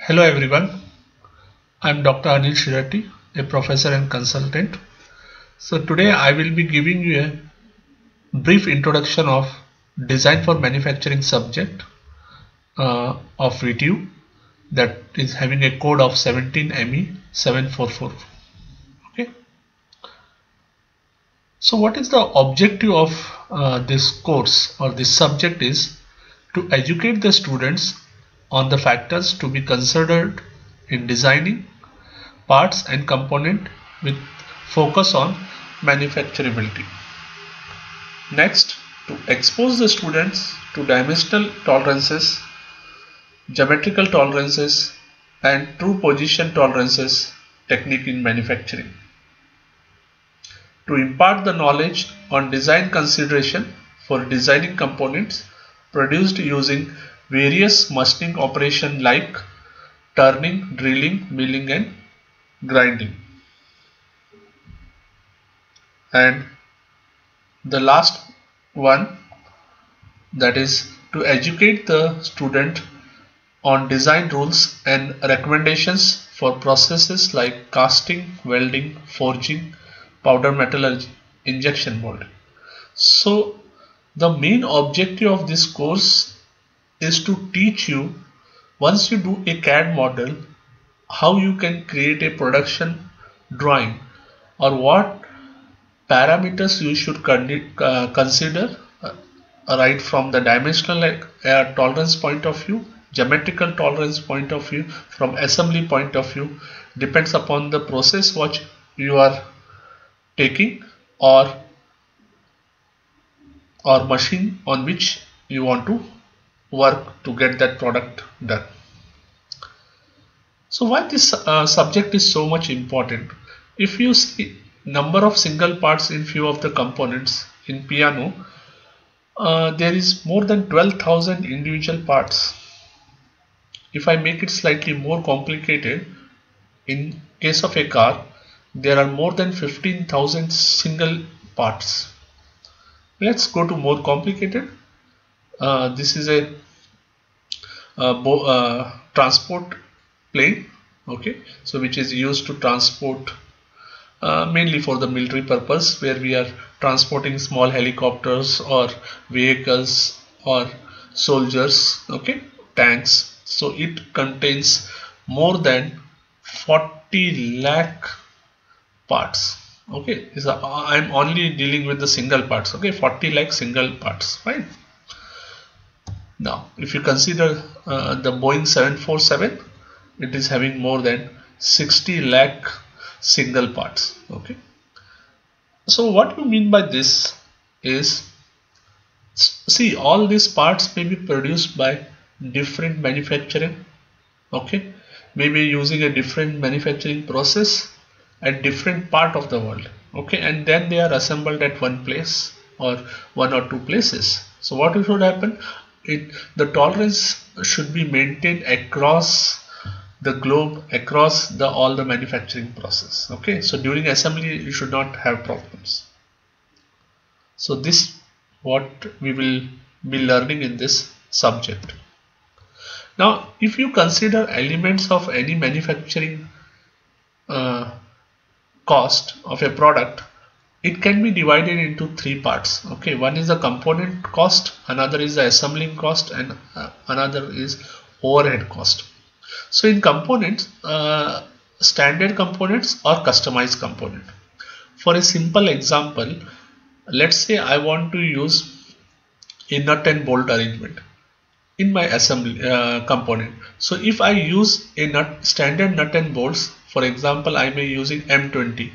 Hello everyone, I'm Dr. Anil Shirati, a professor and consultant. So today I will be giving you a brief introduction of design for manufacturing subject of VTU that is having a code of 17ME744. Okay. So what is the objective of this course or this subject is to educate the students on the factors to be considered in designing parts and component with focus on manufacturability. Next, to expose the students to dimensional tolerances, geometrical tolerances and true position tolerances technique in manufacturing. To impart the knowledge on design consideration for designing components produced using various machining operations like turning, drilling, milling and grinding. And the last one, that is to educate the student on design rules and recommendations for processes like casting, welding, forging, powder metallurgy, injection molding. So the main objective of this course is to teach you, once you do a CAD model, how you can create a production drawing or what parameters you should consider right from the dimensional tolerance point of view, geometrical tolerance point of view, from assembly point of view, depends upon the process what you are taking or machine on which you want to work to get that product done. So why this subject is so much important? If you see number of single parts in few of the components in piano, there is more than 12,000 individual parts. If I make it slightly more complicated, in case of a car, there are more than 15,000 single parts. Let's go to more complicated. This is a transport plane, okay, so which is used to transport mainly for the military purpose, where we are transporting small helicopters or vehicles or soldiers, okay, tanks. So it contains more than 40 lakh parts. Okay, I'm only dealing with the single parts. Okay, 40 lakh single parts, right? Now if you consider the Boeing 747, it is having more than 60 lakh single parts. Okay, so what you mean by this is, see, all these parts may be produced by different manufacturing, okay, maybe using a different manufacturing process at different part of the world, okay, and then they are assembled at one place or one or two places. So what should happen, the tolerance should be maintained across the globe, across all the manufacturing process, okay. So during assembly you should not have problems. So this what we will be learning in this subject. Now if you consider elements of any manufacturing cost of a product, it can be divided into three parts, okay. One is the component cost, another is the assembling cost, and another is overhead cost. So in components, standard components or customized component. For a simple example, let's say I want to use a nut and bolt arrangement in my assembly component. So if I use a standard nut and bolts, for example, I may using M20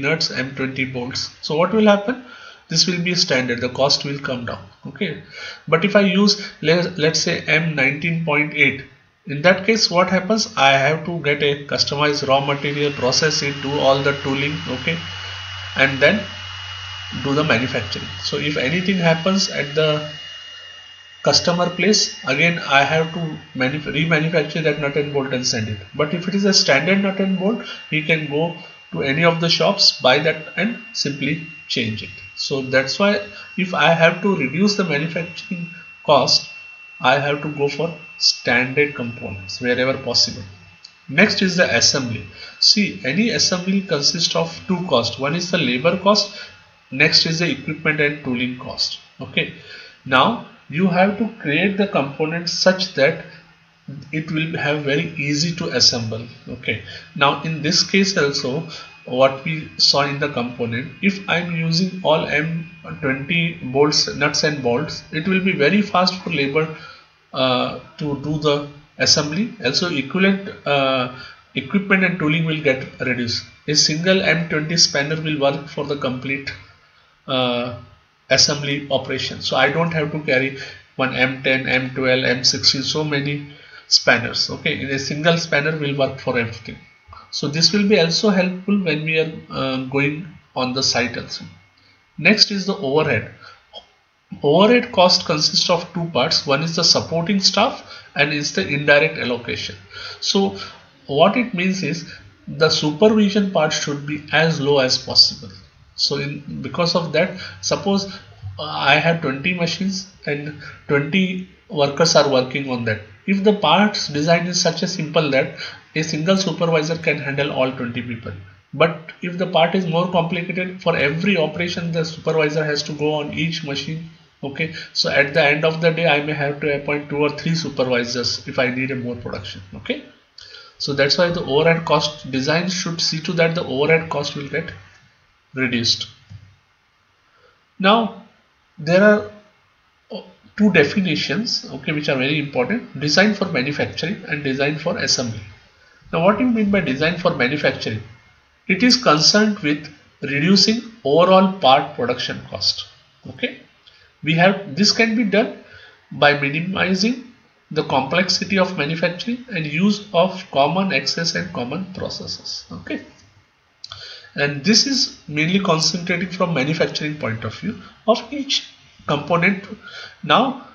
nuts, M20 bolts. So what will happen? This will be standard, the cost will come down, okay. But if I use let's say M19.8, in that case what happens, I have to get a customized raw material, process it, do all the tooling, okay, and then do the manufacturing. So if anything happens at the customer place, again I have to remanufacture that nut and bolt and send it. But if it is a standard nut and bolt, he can go to any of the shops, buy that and simply change it. So that's why if I have to reduce the manufacturing cost, I have to go for standard components wherever possible. Next is the assembly. See, any assembly consists of two costs. One is the labor cost, next is the equipment and tooling cost. Okay. Now you have to create the components such that it will have very easy to assemble. Okay. Now in this case also, what we saw in the component, if I'm using all M20 bolts, nuts and bolts, it will be very fast for labor to do the assembly. Also equivalent equipment and tooling will get reduced. A single M20 spanner will work for the complete assembly operation. So I don't have to carry one M10, M12, M16, so many spanners. Okay, in a single spanner will work for everything. So this will be also helpful when we are going on the site also. Next is the overhead. Overhead cost consists of two parts. One is the supporting staff and is the indirect allocation. So what it means is the supervision part should be as low as possible. So because of that, suppose I have 20 machines and 20 workers are working on that. If the parts design is such a simple that a single supervisor can handle all 20 people. But if the part is more complicated, for every operation the supervisor has to go on each machine. Okay, so at the end of the day I may have to appoint 2 or 3 supervisors if I need a more production. Okay, so that's why the overhead cost design should see to that the overhead cost will get reduced. Now there are two definitions, okay, which are very important: design for manufacturing and design for assembly. Now what do you mean by design for manufacturing? It is concerned with reducing overall part production cost. Okay, this can be done by minimizing the complexity of manufacturing and use of common access and common processes. Okay, and this is mainly concentrating from manufacturing point of view of each component. Now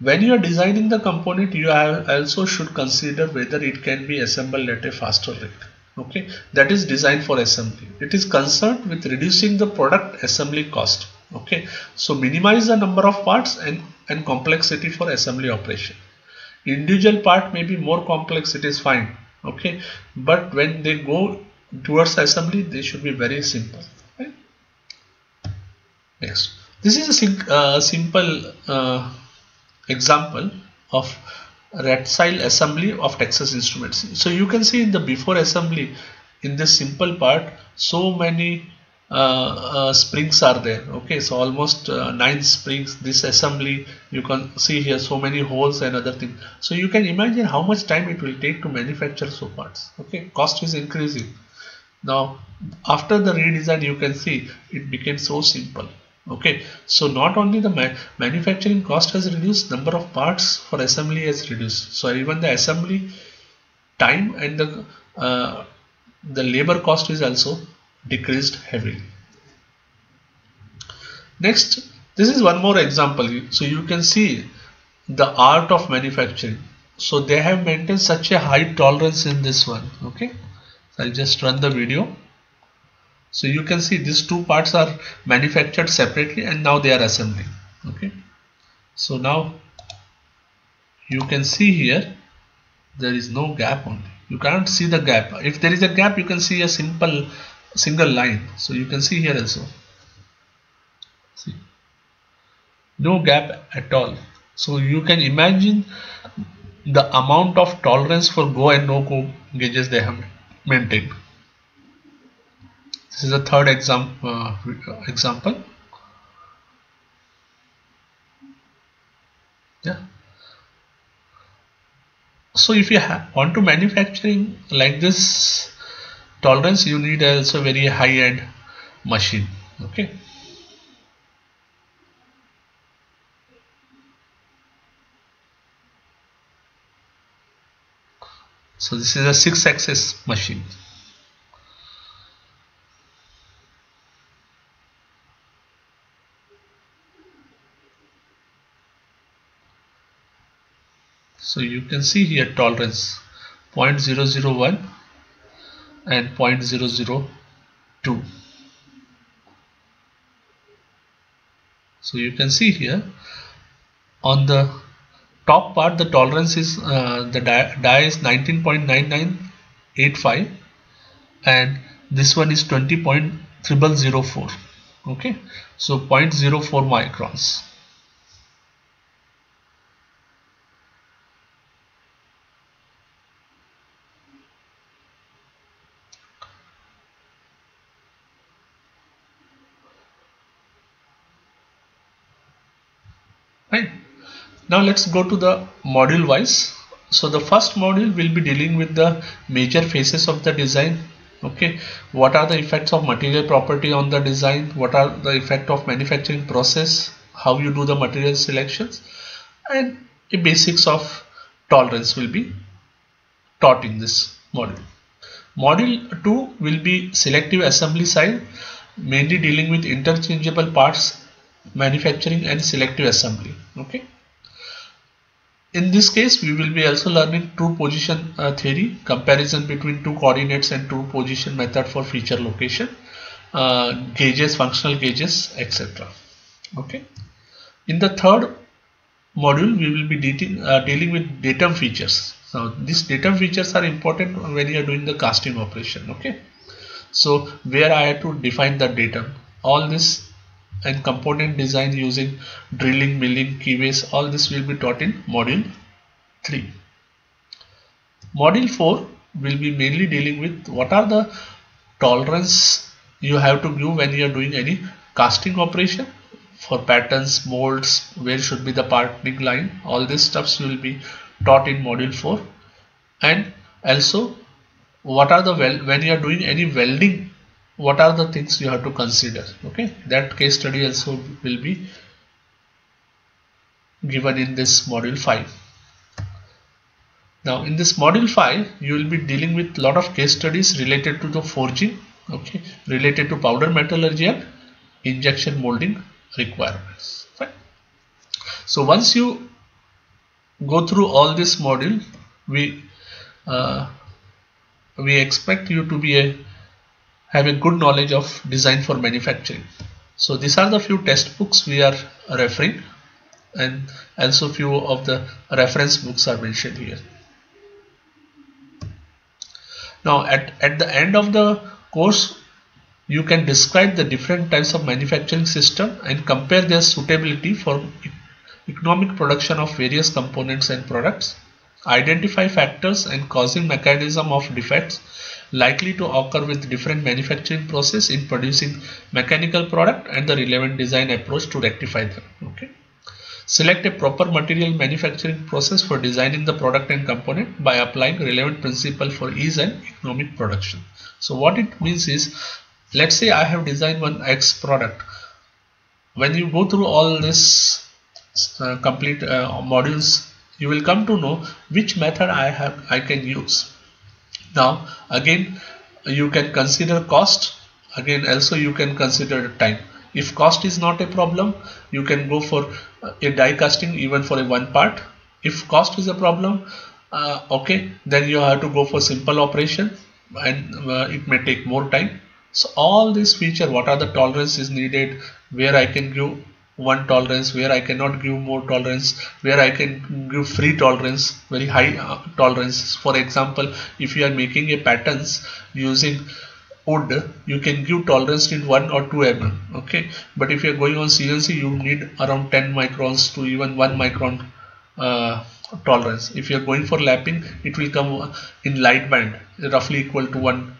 when you are designing the component, you also should consider whether it can be assembled at a faster rate. Okay, that is design for assembly. It is concerned with reducing the product assembly cost. Okay, so minimize the number of parts and complexity for assembly operation. Individual part may be more complex, it is fine. Okay, but when they go towards assembly, they should be very simple. Right? Next, this is a simple example of Ratsile assembly of Texas Instruments. So you can see in the before assembly, in this simple part, so many springs are there. Okay, so almost 9 springs. This assembly, you can see here so many holes and other things. So you can imagine how much time it will take to manufacture so parts. Okay, cost is increasing. Now after the redesign, you can see it became so simple. Okay, so not only the manufacturing cost has reduced, number of parts for assembly has reduced. So even the assembly time and the labor cost is also decreased heavily. Next, this is one more example. So you can see the art of manufacturing. So they have maintained such a high tolerance in this one. Okay, so I'll just run the video. So you can see these two parts are manufactured separately and now they are assembling. Okay, so now you can see here there is no gap only. You can't see the gap. If there is a gap, you can see a single line. So you can see here also. See, no gap at all. So you can imagine the amount of tolerance for go and no go gauges they have maintained. This is a third example. Yeah. So if you want to manufacturing like this tolerance, you need also very high-end machine. Okay. So this is a 6-axis machine. So you can see here tolerance 0.001 and 0.002. So you can see here on the top part, the tolerance is the die is 19.9985 and this one is 20.0004. Okay, so 0.04 microns. Right. Now let's go to the module wise. So the first module will be dealing with the major phases of the design. Okay, what are the effects of material property on the design? What are the effect of manufacturing process? How you do the material selections, and the basics of tolerance will be taught in this module. Module 2 will be selective assembly side, mainly dealing with interchangeable parts manufacturing and selective assembly. Okay. In this case, we will be also learning true position theory, comparison between two coordinates and true position method for feature location, gauges, functional gauges, etc. Okay. In the third module, we will be dealing with datum features. Now, these datum features are important when you are doing the casting operation. Okay. So, where I have to define the datum, all this and component design using drilling, milling, keyways, all this will be taught in module 3. Module 4 will be mainly dealing with what are the tolerance you have to give when you are doing any casting operation for patterns, molds, where should be the parting line, all this stuffs will be taught in module 4. And also what are the when you are doing any welding, what are the things you have to consider. Okay, that case study also will be given in this module 5. Now in this module 5 you will be dealing with a lot of case studies related to the forging, okay, related to powder metallurgy and injection molding requirements. Fine. So once you go through all this module, we expect you to be have a good knowledge of design for manufacturing. So these are the few textbooks we are referring, and also few of the reference books are mentioned here. Now at the end of the course, you can describe the different types of manufacturing system and compare their suitability for economic production of various components and products, identify factors and causing mechanism of defects likely to occur with different manufacturing process in producing mechanical product and the relevant design approach to rectify them. Okay. Select a proper material manufacturing process for designing the product and component by applying relevant principle for ease and economic production. So what it means is, let's say I have designed one X product. When you go through all this complete modules, you will come to know which method I can use. Now again you can consider cost, again also you can consider time. If cost is not a problem, you can go for a die casting even for a one part. If cost is a problem, okay, then you have to go for simple operation and it may take more time. So all this feature, what are the tolerances needed, where I can give one tolerance, where I cannot give more tolerance, where I can give free tolerance, very high tolerance. For example, if you are making a patterns using wood, you can give tolerance in 1 or 2 mm, okay, but if you are going on CNC, you need around 10 microns to even 1 micron tolerance. If you are going for lapping, it will come in light band, roughly equal to 1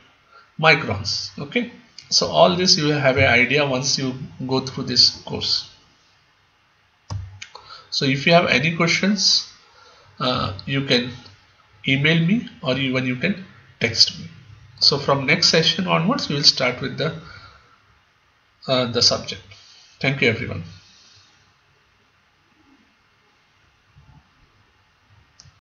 microns. Okay, so all this you will have an idea once you go through this course. So if you have any questions, you can email me or even you can text me. So from next session onwards, we will start with the subject. Thank you everyone.